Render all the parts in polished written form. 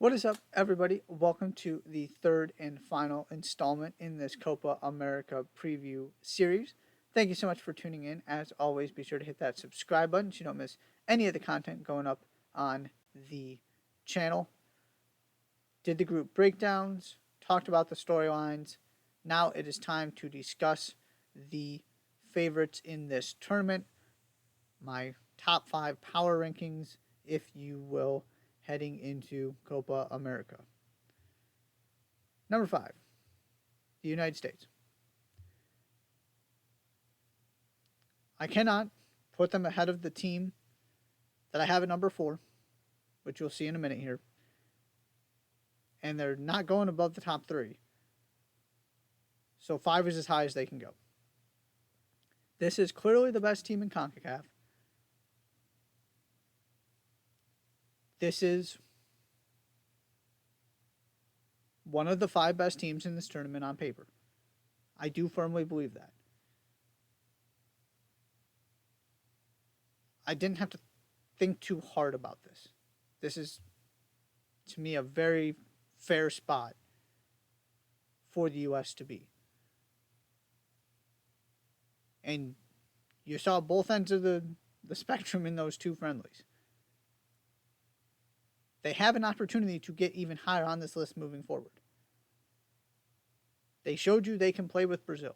What is up, everybody? Welcome to the third and final installment in this Copa America preview series. Thank you so much for tuning in. As always, be sure to hit that subscribe button so you don't miss any of the content going up on the channel. Did the group breakdowns, talked about the storylines. Now it is time to discuss the favorites in this tournament. My top 5 power rankings, if you will, heading into Copa America. Number 5, the United States. I cannot put them ahead of the team that I have at number 4, which you'll see in a minute here. And they're not going above the top 3. So 5 is as high as they can go. This is clearly the best team in CONCACAF. This is one of the 5 best teams in this tournament on paper. I do firmly believe that. I didn't have to think too hard about this. This is, to me, a very fair spot for the U.S. to be. And you saw both ends of the spectrum in those 2 friendlies. They have an opportunity to get even higher on this list moving forward. They showed you they can play with Brazil.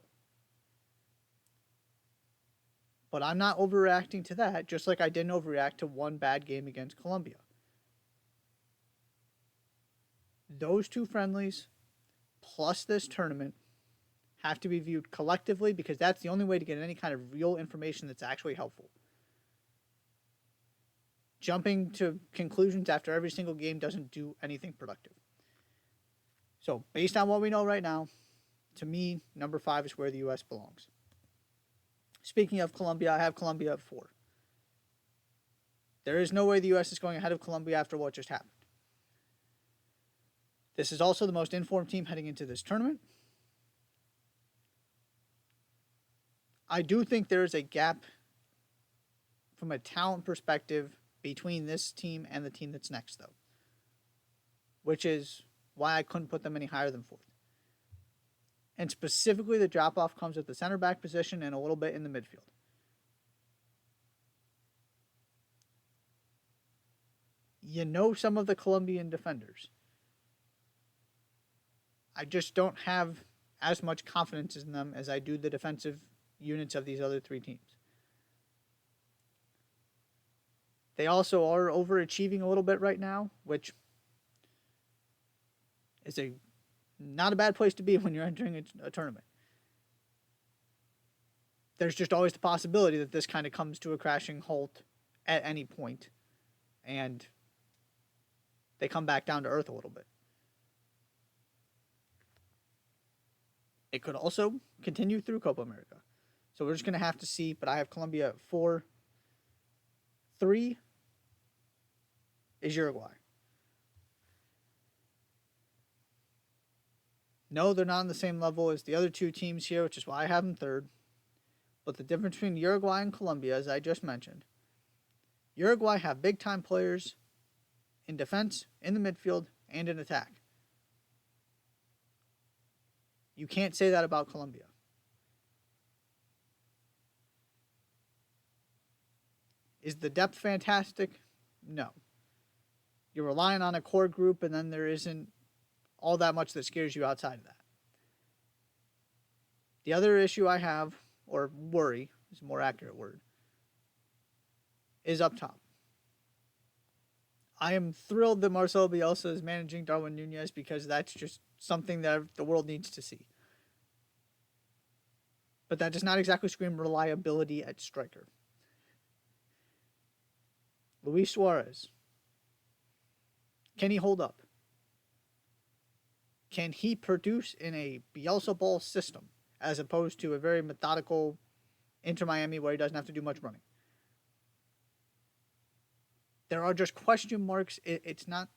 But I'm not overreacting to that, just like I didn't overreact to one bad game against Colombia. Those 2 friendlies, plus this tournament, have to be viewed collectively because that's the only way to get any kind of real information that's actually helpful. Jumping to conclusions after every single game doesn't do anything productive. So, based on what we know right now, to me, number 5 is where the U.S. belongs. Speaking of Colombia, I have Colombia at 4. There is no way the U.S. is going ahead of Colombia after what just happened. This is also the most informed team heading into this tournament. I do think there is a gap from a talent perspective between this team and the team that's next, though, which is why I couldn't put them any higher than 4th. And specifically, the drop-off comes at the center back position and a little bit in the midfield. You know some of the Colombian defenders. I just don't have as much confidence in them as I do the defensive units of these other 3 teams. They also are overachieving a little bit right now, which is not a bad place to be when you're entering a tournament. There's just always the possibility that this kind of comes to a crashing halt at any point, and they come back down to earth a little bit. It could also continue through Copa America. So we're just going to have to see, but I have Colombia at 4. 3 is Uruguay. No, they're not on the same level as the other 2 teams here, which is why I have them 3rd. But the difference between Uruguay and Colombia, as I just mentioned, Uruguay have big-time players in defense, in the midfield, and in attack. You can't say that about Colombia. Is the depth fantastic? No. You're relying on a core group, and then there isn't all that much that scares you outside of that. The other issue I have, or worry is a more accurate word, is up top. I am thrilled that Marcelo Bielsa is managing Darwin Núñez because that's just something that the world needs to see. But that does not exactly scream reliability at striker. Luis Suarez. Can he hold up? Can he produce in a Bielsa ball system as opposed to a very methodical Inter Miami where he doesn't have to do much running? There are just question marks. It's not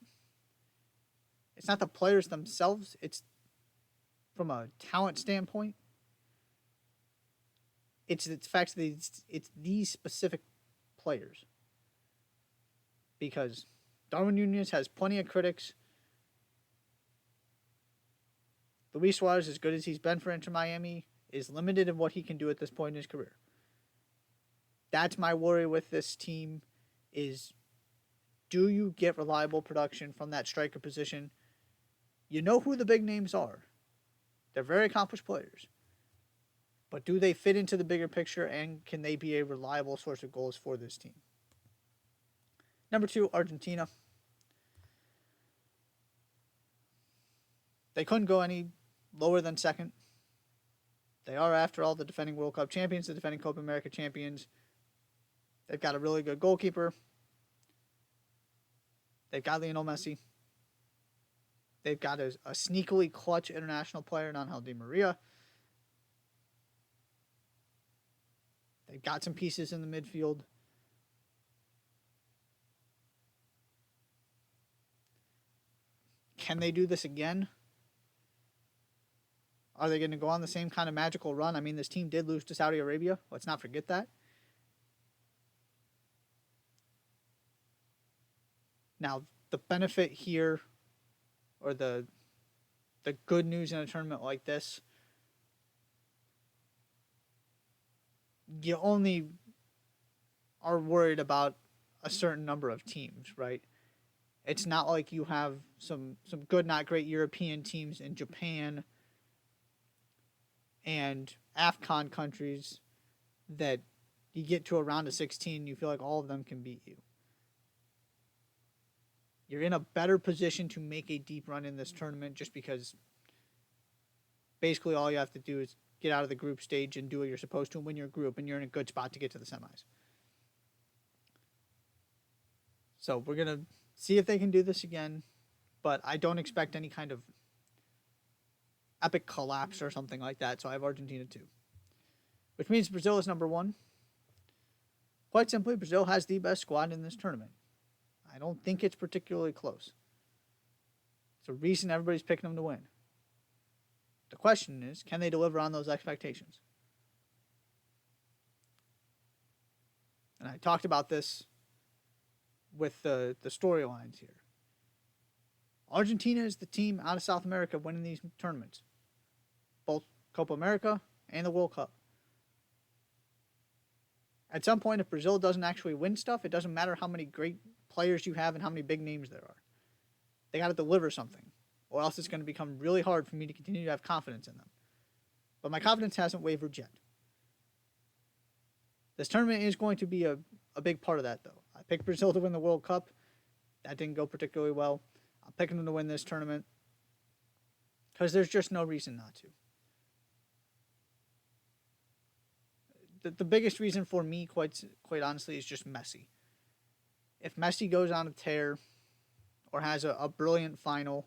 the players themselves. It's from a talent standpoint. It's the fact that it's these specific players. Because Darwin Núñez has plenty of critics Luis Suarez, as good as he's been for Inter Miami, is limited in what he can do at this point in his career. That's my worry with this team is, do you get reliable production from that striker position? You know who the big names are. They're very accomplished players. But do they fit into the bigger picture, and can they be a reliable source of goals for this team? Number 2, Argentina. They couldn't go any lower than second. They are, after all, the defending World Cup champions, the defending Copa America champions. They've got a really good goalkeeper. They've got Lionel Messi. They've got a sneakily clutch international player in Angel Di Maria. They've got some pieces in the midfield. Can they do this again? Are they going to go on the same kind of magical run? I mean, this team did lose to Saudi Arabia. Let's not forget that. Now, the benefit here, or the good news in a tournament like this, you only are worried about a certain number of teams, right? It's not like you have some good, not great European teams in Japan and AFCON countries that you get to a round of 16, you feel like all of them can beat you. You're in a better position to make a deep run in this tournament just because basically all you have to do is get out of the group stage and do what you're supposed to and win your group, and you're in a good spot to get to the semis. So we're going to see if they can do this again, but I don't expect any kind of epic collapse or something like that, so I have Argentina 2. Which means Brazil is number 1. Quite simply, Brazil has the best squad in this tournament. I don't think it's particularly close. It's a reason everybody's picking them to win. The question is, can they deliver on those expectations? And I talked about this with the storylines here. Argentina is the team out of South America winning these tournaments. Both Copa America and the World Cup. At some point, if Brazil doesn't actually win stuff, it doesn't matter how many great players you have and how many big names there are. They got to deliver something, or else it's going to become really hard for me to continue to have confidence in them. But my confidence hasn't wavered yet. This tournament is going to be a big part of that, though. I picked Brazil to win the World Cup. That didn't go particularly well. I'm picking them to win this tournament because there's just no reason not to. The biggest reason for me, quite honestly, is just Messi. If Messi goes on a tear or has a brilliant final,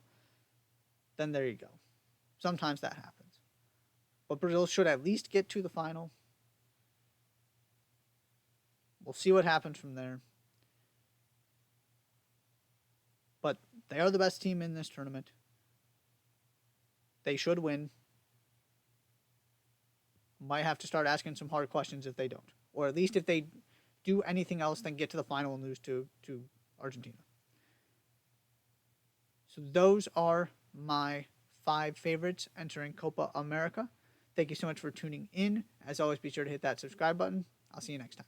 then there you go. Sometimes that happens. But Brazil should at least get to the final. We'll see what happens from there. But they are the best team in this tournament. They should win. Might have to start asking some hard questions if they don't. Or at least if they do anything else than get to the final and lose to Argentina. So those are my 5 favorites entering Copa America. Thank you so much for tuning in. As always, be sure to hit that subscribe button. I'll see you next time.